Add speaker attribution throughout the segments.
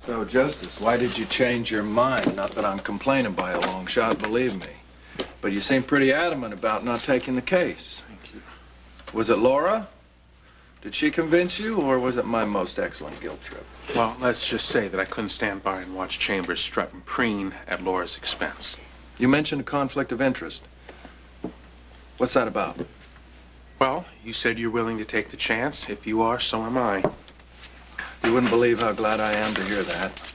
Speaker 1: So, Justus, why did you change your mind? Not that I'm complaining by a long shot, believe me. But you seem pretty adamant about not taking the case.
Speaker 2: Thank you.
Speaker 1: Was it Laura? Did she convince you, or was it my most excellent guilt trip?
Speaker 2: Well, let's just say that I couldn't stand by and watch Chambers strut and preen at Laura's expense.
Speaker 1: You mentioned a conflict of interest. What's that about?
Speaker 2: Well, you said you're willing to take the chance. If you are, so am I.
Speaker 1: You wouldn't believe how glad I am to hear that.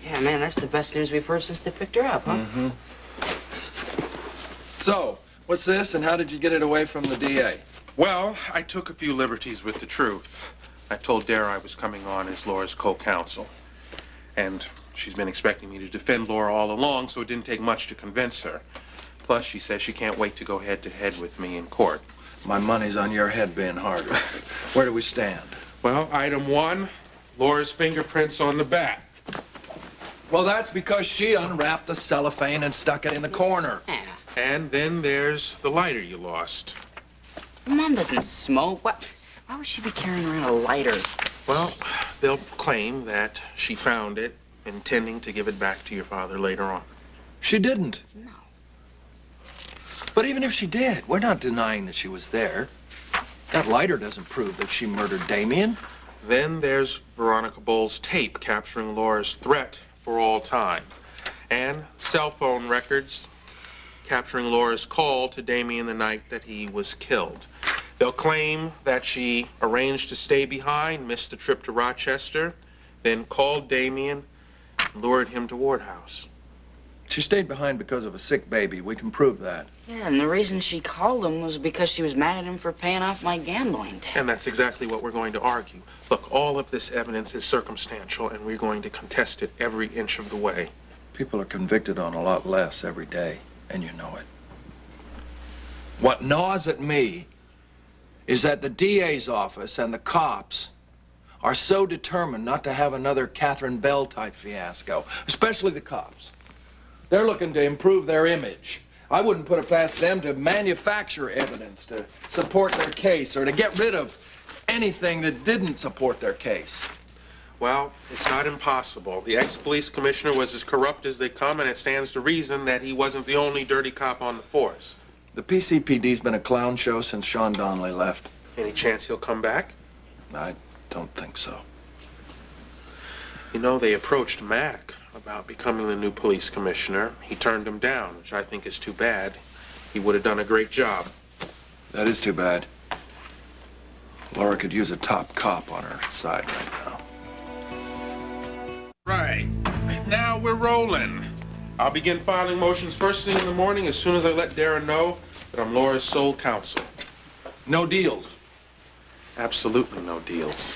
Speaker 3: Yeah, man, that's the best news we've heard since they picked her up, huh?
Speaker 1: Mm-hmm. So, what's this, and how did you get it away from the DA?
Speaker 2: Well, I took a few liberties with the truth. I told Dara I was coming on as Laura's co-counsel. And she's been expecting me to defend Laura all along, so it didn't take much to convince her. Plus, she says she can't wait to go head-to-head with me in court.
Speaker 1: My money's on your head being harder. Where do we stand?
Speaker 2: Well, item 1, Laura's fingerprints on the bat.
Speaker 1: Well, that's because she unwrapped the cellophane and stuck it in the corner.
Speaker 3: Yeah.
Speaker 2: And then there's the lighter you lost.
Speaker 3: Mom doesn't smoke. Why would she be carrying around a lighter?
Speaker 2: Well, they'll claim that she found it, intending to give it back to your father later on.
Speaker 1: She didn't.
Speaker 3: No.
Speaker 1: But even if she did, we're not denying that she was there. That lighter doesn't prove that she murdered Damien.
Speaker 2: Then there's Veronica Bowles' tape capturing Laura's threat for all time. And cell phone records capturing Laura's call to Damien the night that he was killed. They'll claim that she arranged to stay behind, missed the trip to Rochester, then called Damien and lured him to Ward House.
Speaker 1: She stayed behind because of a sick baby. We can prove that.
Speaker 3: Yeah, and the reason she called him was because she was mad at him for paying off my gambling debt.
Speaker 2: And that's exactly what we're going to argue. Look, all of this evidence is circumstantial, and we're going to contest it every inch of the way.
Speaker 1: People are convicted on a lot less every day, and you know it. What gnaws at me is that the DA's office and the cops are so determined not to have another Catherine Bell type fiasco, especially the cops. They're looking to improve their image. I wouldn't put it past them to manufacture evidence to support their case or to get rid of anything that didn't support their case.
Speaker 2: Well, it's not impossible. The ex-police commissioner was as corrupt as they come, and it stands to reason that he wasn't the only dirty cop on the force.
Speaker 1: The PCPD's been a clown show since Sean Donnelly left.
Speaker 2: Any chance he'll come back?
Speaker 1: I don't think so.
Speaker 2: You know, they approached Mac about becoming the new police commissioner. He turned him down, which I think is too bad. He would have done a great job.
Speaker 1: That is too bad. Laura could use a top cop on her side right now.
Speaker 2: Right. Now we're rolling. I'll begin filing motions first thing in the morning as soon as I let Dara know that I'm Laura's sole counsel.
Speaker 1: No deals.
Speaker 2: Absolutely no deals.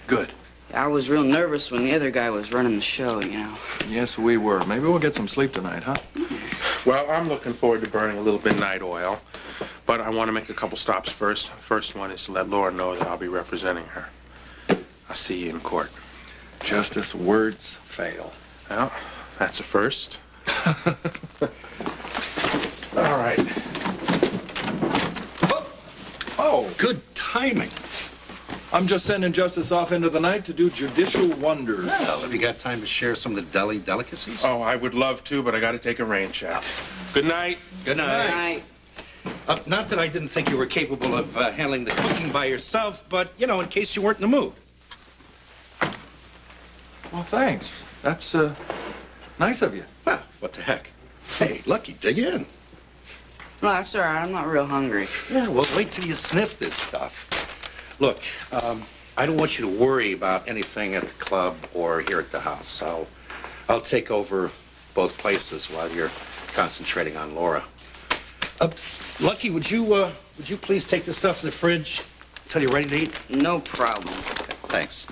Speaker 1: Good.
Speaker 3: I was real nervous when the other guy was running the show, you know.
Speaker 1: Yes, we were. Maybe we'll get some sleep tonight, huh?
Speaker 2: Well, I'm looking forward to burning a little midnight oil, but I want to make a couple stops first. First one is to let Laura know that I'll be representing her. I'll see you in court.
Speaker 1: Justus, words fail.
Speaker 2: Well, that's a first. All right.
Speaker 1: Oh,
Speaker 4: Good timing.
Speaker 1: I'm just sending Justus off into the night to do judicial wonders.
Speaker 4: Well, have you got time to share some of the deli delicacies?
Speaker 2: Oh, I would love to, but I got to take a rain check. Good night.
Speaker 4: Good night.
Speaker 3: Right.
Speaker 4: Not that I didn't think you were capable of handling the cooking by yourself, but, you know, in case you weren't in the mood.
Speaker 1: Well, thanks. That's, nice of you.
Speaker 4: Well, what the heck? Hey, Lucky, dig in.
Speaker 3: No, that's all right. I'm not real hungry.
Speaker 4: Yeah, well, wait till you sniff this stuff. Look, I don't want you to worry about anything at the club or here at the house. I'll take over both places while you're concentrating on Laura. Lucky, would you please take this stuff in the fridge until you're ready to eat?
Speaker 3: No problem.
Speaker 4: Thanks.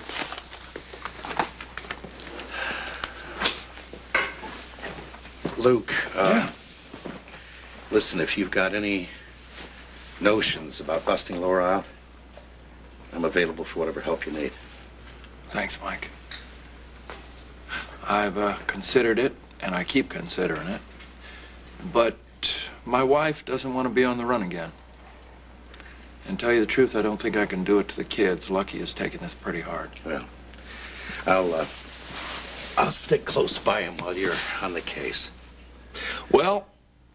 Speaker 4: Luke,
Speaker 1: Yeah.
Speaker 4: listen, if you've got any notions about busting Laura out, I'm available for whatever help you need.
Speaker 1: Thanks, Mike. I've considered it, and I keep considering it. But my wife doesn't want to be on the run again. And tell you the truth, I don't think I can do it to the kids. Lucky is taking this pretty hard.
Speaker 4: Well, I'll stick close by him while you're on the case.
Speaker 1: Well,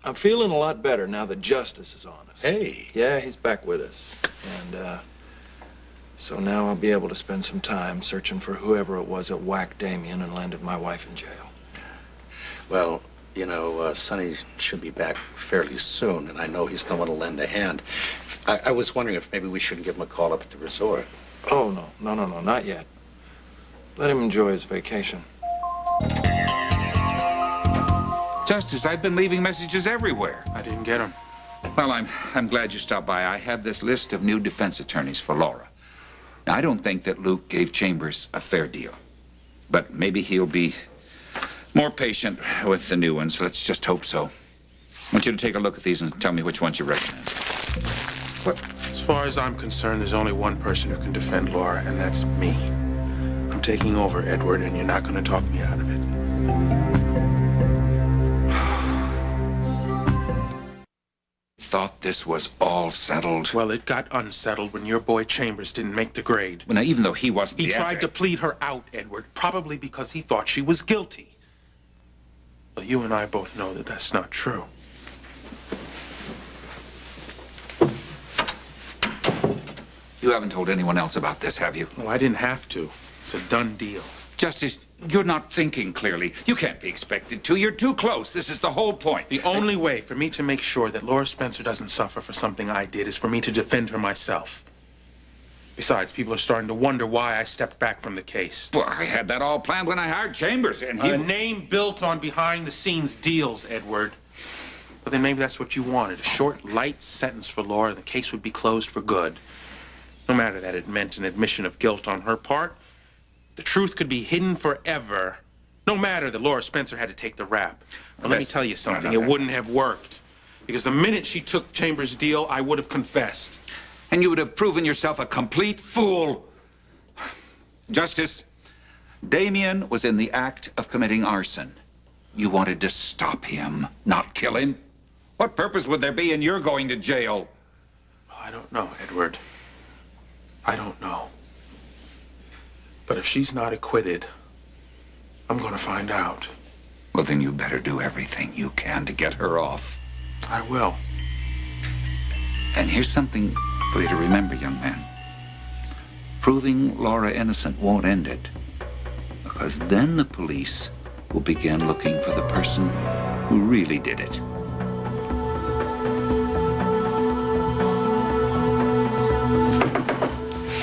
Speaker 1: I'm feeling a lot better now that Justus is on us.
Speaker 4: Hey.
Speaker 1: Yeah, he's back with us. And, so now I'll be able to spend some time searching for whoever it was that whacked Damien and landed my wife in jail.
Speaker 4: Well, you know, Sonny should be back fairly soon, and I know he's going to want to lend a hand. I was wondering if maybe we shouldn't give him a call up at the resort.
Speaker 1: Oh, no, not yet. Let him enjoy his vacation.
Speaker 5: Justus, I've been leaving messages everywhere.
Speaker 2: I didn't get him.
Speaker 5: Well, I'm glad you stopped by. I have this list of new defense attorneys for Laura. Now, I don't think that Luke gave Chambers a fair deal. But maybe he'll be more patient with the new ones. Let's just hope so. I want you to take a look at these and tell me which ones you recommend.
Speaker 2: But as far as I'm concerned, there's only one person who can defend Laura, and that's me. I'm taking over, Edward, and you're not going to talk me out of it.
Speaker 5: Thought this was all settled.
Speaker 2: Well, it got unsettled when your boy Chambers didn't make the grade.
Speaker 5: Well, now, even though he wasn't
Speaker 2: He
Speaker 5: the
Speaker 2: tried to plead her out, Edward, probably because he thought she was guilty. Well, you and I both know that that's not true.
Speaker 5: You haven't told anyone else about this, have you?
Speaker 2: No, I didn't have to. It's a done deal.
Speaker 5: Justice, you're not thinking clearly. You can't be expected to. You're too close. This is the whole point.
Speaker 2: The only way for me to make sure that Laura Spencer doesn't suffer for something I did is for me to defend her myself. Besides, people are starting to wonder why I stepped back from the case.
Speaker 5: Well, I had that all planned when I hired Chambers, and
Speaker 2: A name built on behind-the-scenes deals, Edward. But then maybe that's what you wanted. A short, light sentence for Laura, and the case would be closed for good. No matter that it meant an admission of guilt on her part, the truth could be hidden forever. No matter that Laura Spencer had to take the rap. Now, let me tell you something. It wouldn't have worked. Because the minute she took Chambers' deal, I would have confessed.
Speaker 5: And you would have proven yourself a complete fool. Justice, Damien was in the act of committing arson. You wanted to stop him, not kill him. What purpose would there be in your going to jail?
Speaker 2: I don't know, Edward. I don't know. But if she's not acquitted, I'm gonna find out.
Speaker 5: Well, then you better do everything you can to get her off.
Speaker 2: I will.
Speaker 5: And here's something for you to remember, young man. Proving Laura innocent won't end it. Because then the police will begin looking for the person who really did it.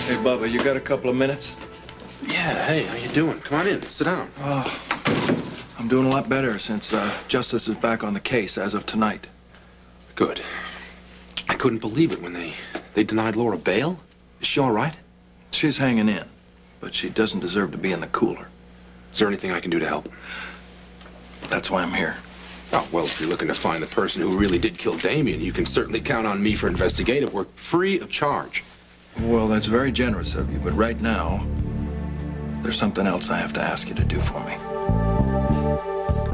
Speaker 1: Hey, Bubba, you got a couple of minutes?
Speaker 6: Yeah, hey, how you doing? Come on in, sit down.
Speaker 1: I'm doing a lot better since Justus is back on the case as of tonight.
Speaker 6: Good. I couldn't believe it when they denied Laura bail. Is she all right?
Speaker 1: She's hanging in, but she doesn't deserve to be in the cooler.
Speaker 6: Is there anything I can do to help?
Speaker 1: That's why I'm here.
Speaker 6: Oh, well, if you're looking to find the person who really did kill Damien, you can certainly count on me for investigative work, free of charge.
Speaker 1: Well, that's very generous of you, but right now, there's something else I have to ask you to do for me.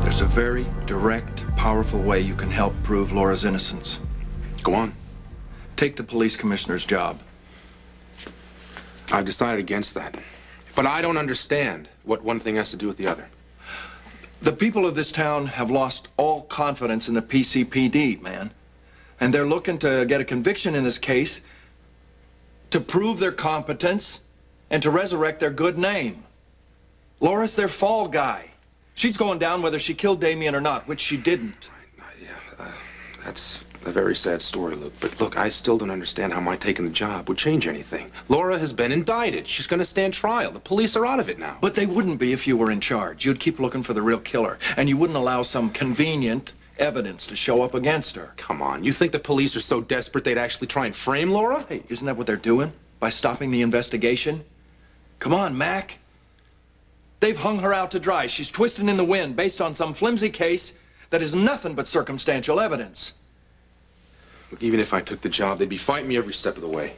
Speaker 1: There's a very direct, powerful way you can help prove Laura's innocence.
Speaker 6: Go on.
Speaker 1: Take the police commissioner's job.
Speaker 6: I've decided against that. But I don't understand what one thing has to do with the other.
Speaker 1: The people of this town have lost all confidence in the PCPD, man. And they're looking to get a conviction in this case to prove their competence and to resurrect their good name. Laura's their fall guy. She's going down whether she killed Damien or not, which she didn't.
Speaker 6: Yeah, that's a very sad story, Luke. But look, I still don't understand how my taking the job would change anything. Laura has been indicted. She's going to stand trial. The police are out of it now.
Speaker 1: But they wouldn't be if you were in charge. You'd keep looking for the real killer, and you wouldn't allow some convenient evidence to show up against her.
Speaker 6: Come on, you think the police are so desperate they'd actually try and frame Laura?
Speaker 1: Hey, isn't that what they're doing? By stopping the investigation? Come on, Mac. They've hung her out to dry. She's twisting in the wind based on some flimsy case that is nothing but circumstantial evidence.
Speaker 6: Look, even if I took the job, they'd be fighting me every step of the way.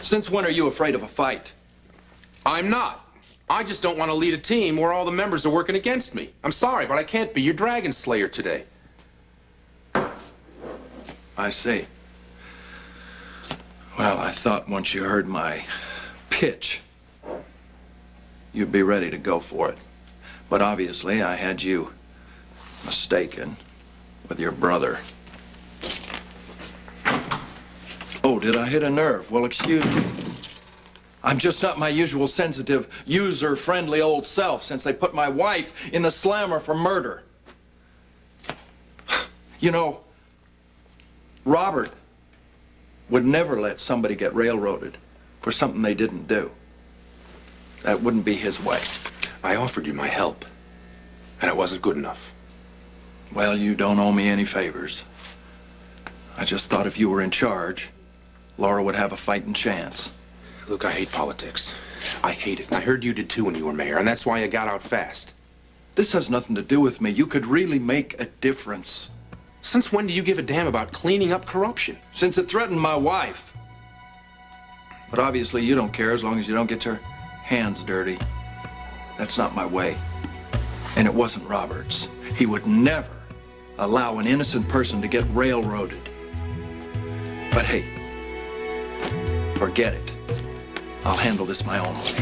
Speaker 1: Since when are you afraid of a fight?
Speaker 6: I'm not. I just don't want to lead a team where all the members are working against me. I'm sorry, but I can't be your dragon slayer today.
Speaker 1: I see. Well, I thought once you heard my pitch, you'd be ready to go for it. But obviously, I had you mistaken with your brother. Oh, did I hit a nerve? Well, excuse me. I'm just not my usual sensitive, user-friendly old self since they put my wife in the slammer for murder. You know, Robert would never let somebody get railroaded for something they didn't do. That wouldn't be his way.
Speaker 6: I offered you my help, and it wasn't good enough.
Speaker 1: Well, you don't owe me any favors. I just thought if you were in charge, Laura would have a fighting chance.
Speaker 6: Luke, I hate politics. I hate it. And I heard you did too when you were mayor, and that's why you got out fast.
Speaker 1: This has nothing to do with me. You could really make a difference.
Speaker 6: Since when do you give a damn about cleaning up corruption?
Speaker 1: Since it threatened my wife. But obviously you don't care as long as you don't get your hands dirty. That's not my way. And it wasn't Robert's. He would never allow an innocent person to get railroaded. But hey, forget it. I'll handle this my own way.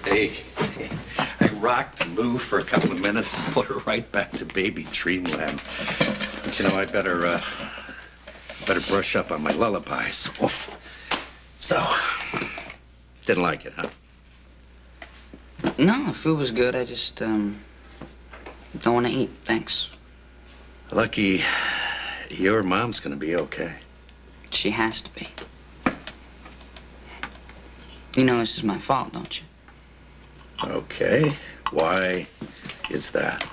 Speaker 4: Hey, I rocked Lou for a couple of minutes and put her right back to baby dreamland. But you know, I better brush up on my lullabies. Oof. So, didn't like it, huh?
Speaker 3: No, the food was good. I just, don't want to eat. Thanks.
Speaker 4: Lucky your mom's gonna be okay.
Speaker 3: She has to be. You know this is my fault, don't you?
Speaker 4: Okay. Why is that?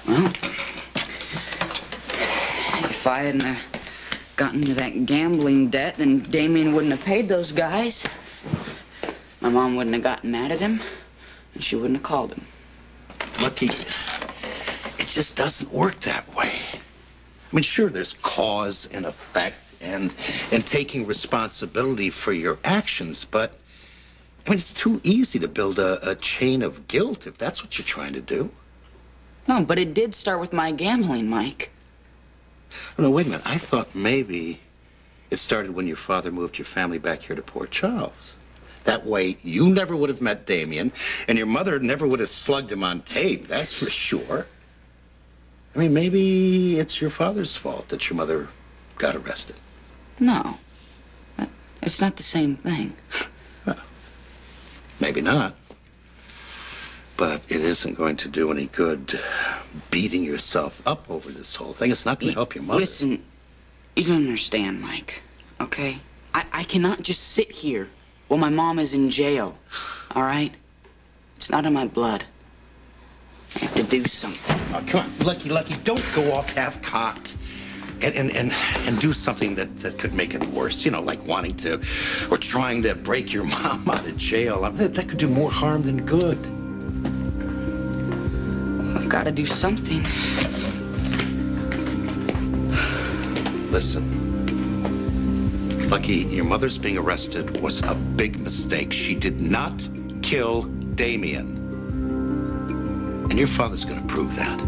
Speaker 3: Well, if I hadn't gotten into that gambling debt, then Damien wouldn't have paid those guys. My mom wouldn't have gotten mad at him, and she wouldn't have called him.
Speaker 4: Lucky, it just doesn't work that way. I mean, sure, there's cause and effect and taking responsibility for your actions, but I mean, it's too easy to build a chain of guilt if that's what you're trying to do.
Speaker 3: No, but it did start with my gambling, Mike.
Speaker 4: Oh, no, wait a minute. I thought maybe it started when your father moved your family back here to Port Charles. That way, you never would have met Damien, and your mother never would have slugged him on tape, that's for sure. I mean, maybe it's your father's fault that your mother got arrested.
Speaker 3: No. It's not the same thing.
Speaker 4: Well, maybe not. But it isn't going to do any good beating yourself up over this whole thing. It's not going to help your mother.
Speaker 3: Listen, you don't understand, Mike, okay? I cannot just sit here while my mom is in jail, all right? It's not in my blood. I have to do something.
Speaker 4: Oh, come on, Lucky, don't go off half-cocked and do something that could make it worse. You know, like wanting to or trying to break your mom out of jail. I mean, that could do more harm than good.
Speaker 3: I've got to do something.
Speaker 4: Listen, Lucky, your mother's being arrested was a big mistake. She did not kill Damien. And your father's going to prove that.